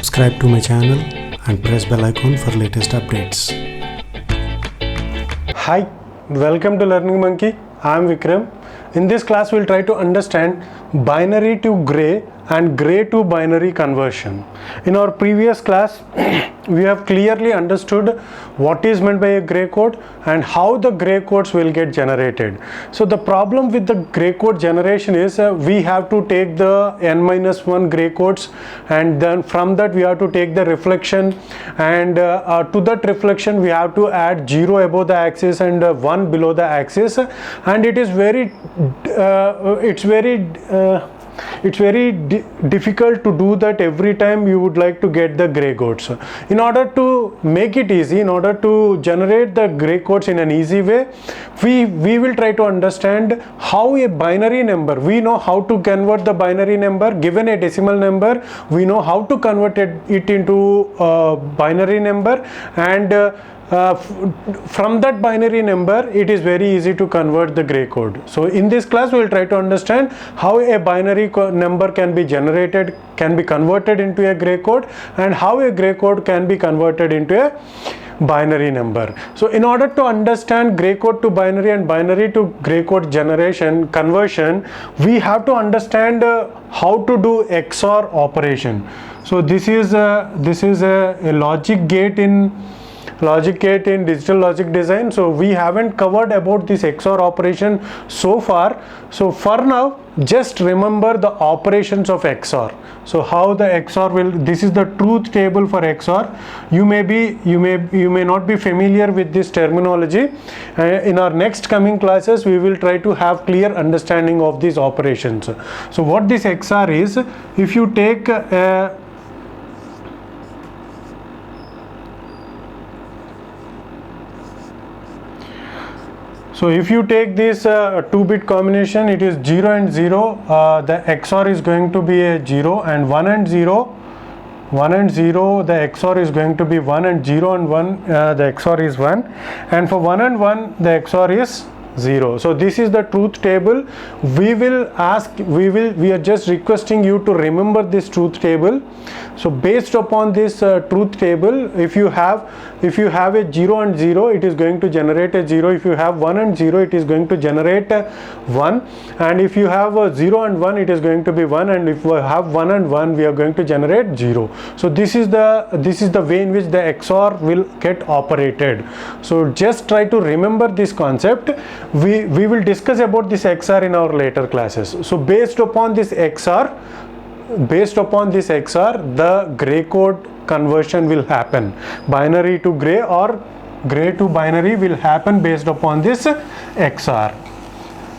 subscribe to my channel and press bell icon for latest updates. Hi, welcome to Learning Monkey. I am Vikram. In this class, we'll try to understand binary to gray and gray to binary conversion. In our previous class, we have clearly understood what is meant by a gray code and how the gray codes will get generated. So the problem with the gray code generation is we have to take the n-1 gray codes, and then from that we have to take the reflection, and to that reflection we have to add 0 above the axis and 1 below the axis, and it is very difficult to do that every time you would like to get the gray codes. In order to make it easy, in order to generate the gray codes in an easy way, we will try to understand how a binary number, we know how to convert the binary number. Given a decimal number, we know how to convert it into a binary number, and from that binary number it is very easy to convert the gray code. So in this class we will try to understand how a binary number can be generated, can be converted into a gray code, and how a gray code can be converted into a binary number. So in order to understand gray code to binary and binary to gray code conversion, we have to understand how to do XOR operation. So this is a logic gate in digital logic design. So we haven't covered about this XOR operation so far. So for now, just remember the operations of XOR. So how the XOR will, this is the truth table for XOR. You may not be familiar with this terminology. In our next coming classes, we will try to have clear understanding of these operations. So what this XOR is, if you take so if you take this 2-bit combination, it is 0 and 0, the XOR is going to be a 0, and 1 and 0, 1 and 0, the XOR is going to be 1, and 0 and 1, the XOR is 1, and for 1 and 1, the XOR is 0. So this is the truth table. We are just requesting you to remember this truth table. So based upon this truth table, if you have a 0 and 0, it is going to generate a 0. If you have 1 and 0, it is going to generate 1, and if you have a 0 and 1, it is going to be 1, and if we have 1 and 1, we are going to generate 0. So this is the way in which the XOR will get operated. So just try to remember this concept. We will discuss about this XOR in our later classes. So based upon this XOR, the gray code conversion will happen. Binary to gray or gray to binary will happen based upon this XOR.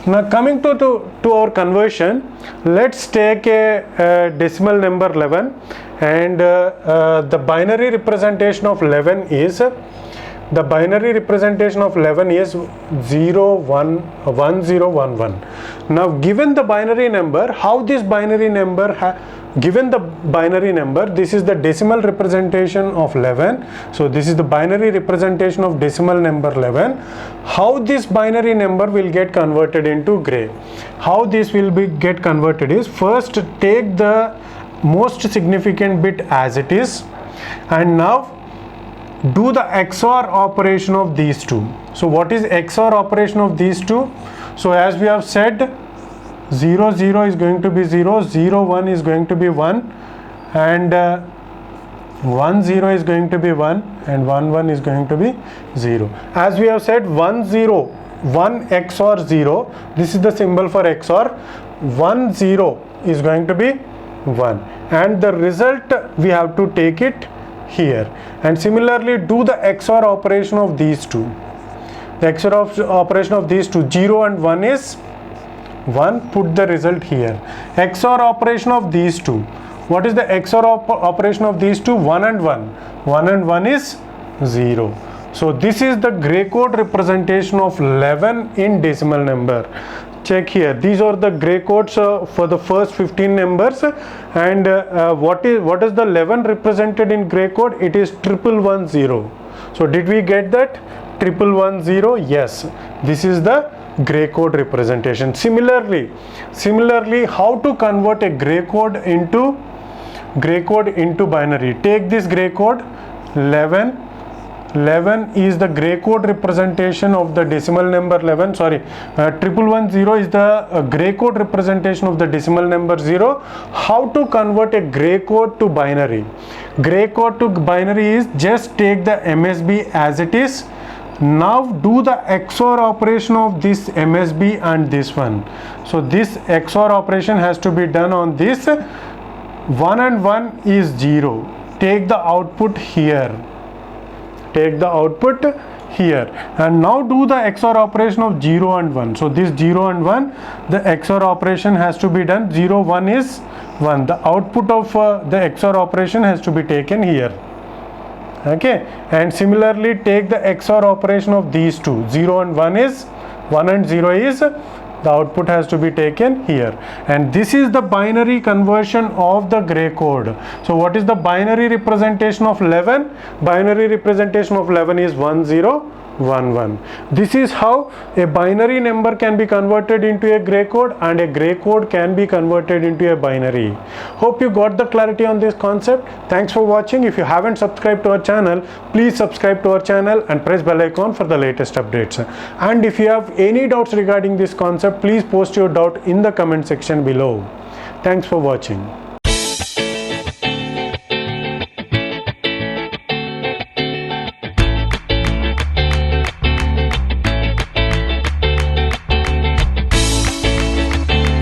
Now coming to our conversion, let's take a decimal number 11, and the binary representation of 11 is 0 1 1 0 1 1. Now given the binary number, how this binary number given the binary number, this is the decimal representation of 11. So this is the binary representation of decimal number 11. How this binary number will get converted into gray? How this will get converted is, first take the most significant bit as it is, and now do the XOR operation of these two. So what is XOR operation of these two? So as we have said, 0 0 is going to be 0, 0 1 is going to be 1, and 1 0 is going to be 1, and 1 1 is going to be 0. As we have said, 1 0 1 XOR 0, this is the symbol for XOR. 1 0 is going to be 1, and the result we have to take it here. And similarly, do the XOR operation of these two. The XOR operation of these two, 0 and 1 is 1, put the result here. XOR operation of these two, what is the XOR operation of these two? 1 and 1, 1 and 1 is 0. So this is the gray code representation of 11 in decimal number. Check here, these are the gray codes for the first 15 numbers, and what is the 11 represented in gray code? It is 1110. So did we get that? 1110? Yes, this is the gray code representation. Similarly, how to convert a gray code into gray code into binary. Take this gray code 11. 11 is the gray code representation of the decimal number 11. Sorry, 1110 is the gray code representation of the decimal number 0. How to convert a gray code to binary? Gray code to binary is just take the MSB as it is. Now do the XOR operation of this MSB and this one. So this XOR operation has to be done on this. 1 and 1 is 0. Take the output here. Take the output here, and now do the XOR operation of 0 and 1. So this 0 and 1, the XOR operation has to be done. 0, 1 is 1. The output of the XOR operation has to be taken here. Okay, and similarly take the XOR operation of these two. 0 and 1 is 1 and 0 is, the output has to be taken here. And this is the binary conversion of the gray code. So what is the binary representation of 11? Binary representation of 11 is 1011. This is how a binary number can be converted into a gray code, and a gray code can be converted into a binary. Hope you got the clarity on this concept. Thanks for watching. If you haven't subscribed to our channel, please subscribe to our channel and press bell icon for the latest updates. And if you have any doubts regarding this concept, please post your doubt in the comment section below. Thanks for watching.